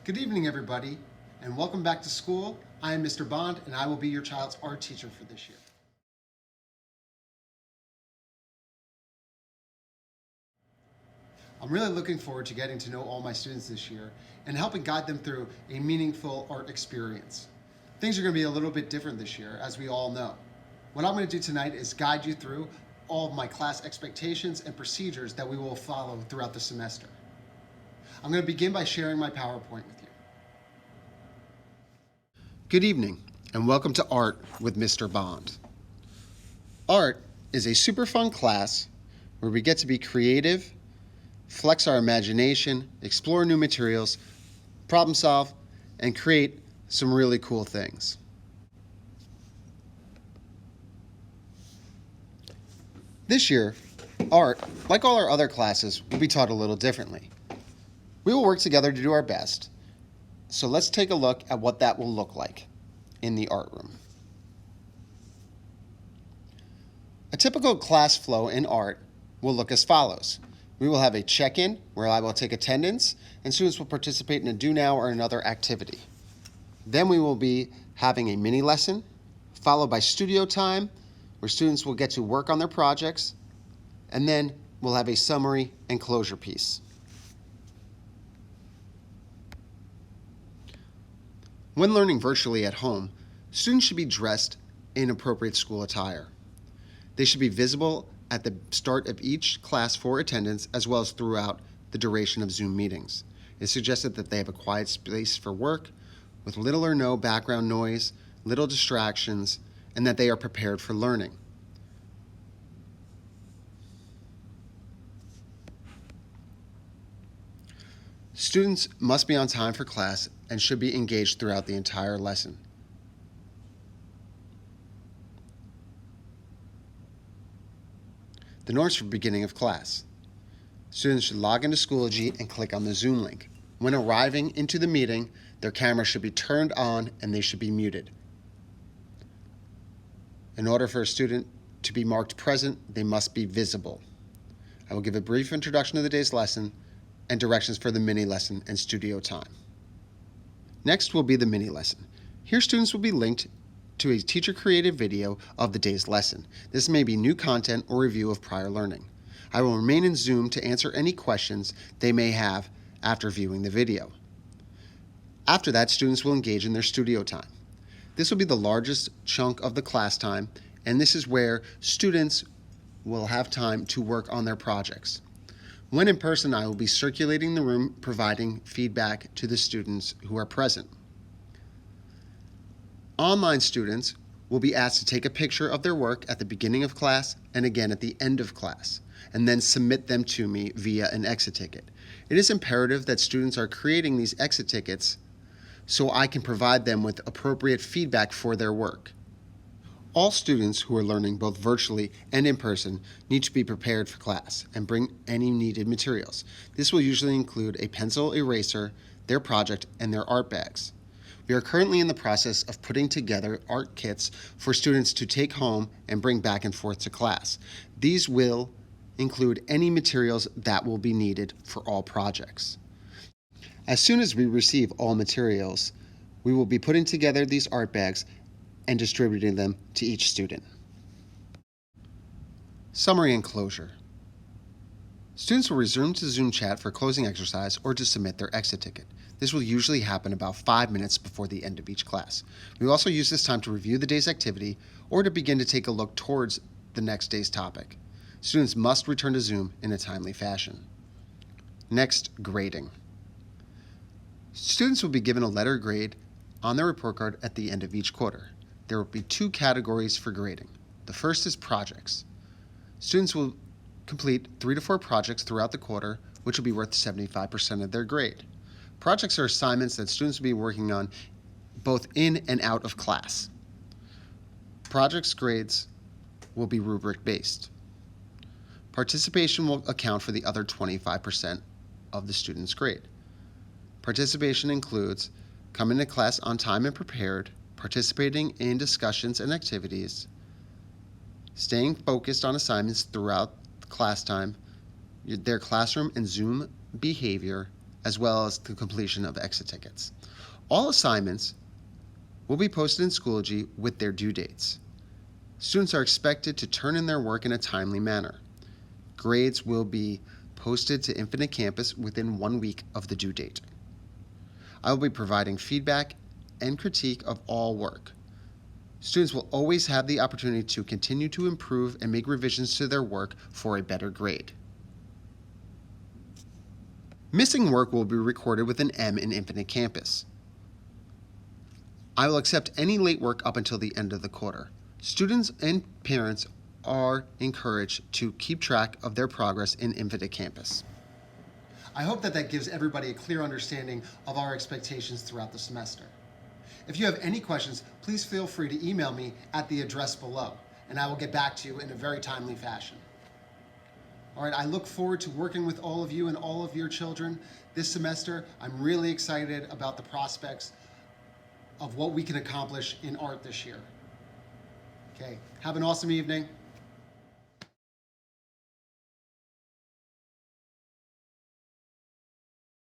Good evening, everybody, and welcome back to school. I am Mr. Bond, and I will be your child's art teacher for this year. I'm really looking forward to getting to know all my students this year and helping guide them through a meaningful art experience. Things are going to be a little bit different this year, as we all know. What I'm going to do tonight is guide you through all of my class expectations and procedures that we will follow throughout the semester. I'm going to begin by sharing my PowerPoint with you. Good evening, and welcome to Art with Mr. Bond. Art is a super fun class where we get to be creative, flex our imagination, explore new materials, problem solve, and create some really cool things. This year, art, like all our other classes, will be taught a little differently. We will work together to do our best, so let's take a look at what that will look like in the art room. A typical class flow in art will look as follows. We will have a check-in where I will take attendance and students will participate in a do now or another activity. Then we will be having a mini lesson followed by studio time where students will get to work on their projects, and then we'll have a summary and closure piece. When learning virtually at home, students should be dressed in appropriate school attire. They should be visible at the start of each class for attendance as well as throughout the duration of Zoom meetings. It's suggested that they have a quiet space for work with little or no background noise, little distractions, and that they are prepared for learning. Students must be on time for class and should be engaged throughout the entire lesson. The norms for beginning of class. Students should log into Schoology and click on the Zoom link. When arriving into the meeting, their camera should be turned on and they should be muted. In order for a student to be marked present, they must be visible. I will give a brief introduction to the day's lesson and directions for the mini lesson and studio time. Next will be the mini lesson. Here students will be linked to a teacher-created video of the day's lesson. This may be new content or review of prior learning. I will remain in Zoom to answer any questions they may have after viewing the video. After that, students will engage in their studio time. This will be the largest chunk of the class time, and this is where students will have time to work on their projects. When in person, I will be circulating the room, providing feedback to the students who are present. Online students will be asked to take a picture of their work at the beginning of class and again at the end of class, and then submit them to me via an exit ticket. It is imperative that students are creating these exit tickets so I can provide them with appropriate feedback for their work. All students who are learning both virtually and in person need to be prepared for class and bring any needed materials. This will usually include a pencil eraser, their project, and their art bags. We are currently in the process of putting together art kits for students to take home and bring back and forth to class. These will include any materials that will be needed for all projects. As soon as we receive all materials, we will be putting together these art bags and distributing them to each student. Summary and closure. Students will resume to Zoom chat for closing exercise or to submit their exit ticket. This will usually happen about 5 minutes before the end of each class. We will also use this time to review the day's activity or to begin to take a look towards the next day's topic. Students must return to Zoom in a timely fashion. Next, grading. Students will be given a letter grade on their report card at the end of each quarter. There will be 2 categories for grading. The first is projects. Students will complete 3 to 4 projects throughout the quarter, which will be worth 75% of their grade. Projects are assignments that students will be working on both in and out of class. Projects grades will be rubric-based. Participation will account for the other 25% of the student's grade. Participation includes coming to class on time and prepared, participating in discussions and activities, staying focused on assignments throughout class time, their classroom and Zoom behavior, as well as the completion of exit tickets. All assignments will be posted in Schoology with their due dates. Students are expected to turn in their work in a timely manner. Grades will be posted to Infinite Campus within 1 week of the due date. I will be providing feedback and critique of all work. Students will always have the opportunity to continue to improve and make revisions to their work for a better grade. Missing work will be recorded with an M in Infinite Campus. I will accept any late work up until the end of the quarter. Students and parents are encouraged to keep track of their progress in Infinite Campus. I hope that gives everybody a clear understanding of our expectations throughout the semester. If you have any questions, please feel free to email me at the address below, and I will get back to you in a very timely fashion. All right, I look forward to working with all of you and all of your children this semester. I'm really excited about the prospects of what we can accomplish in art this year. Okay, have an awesome evening.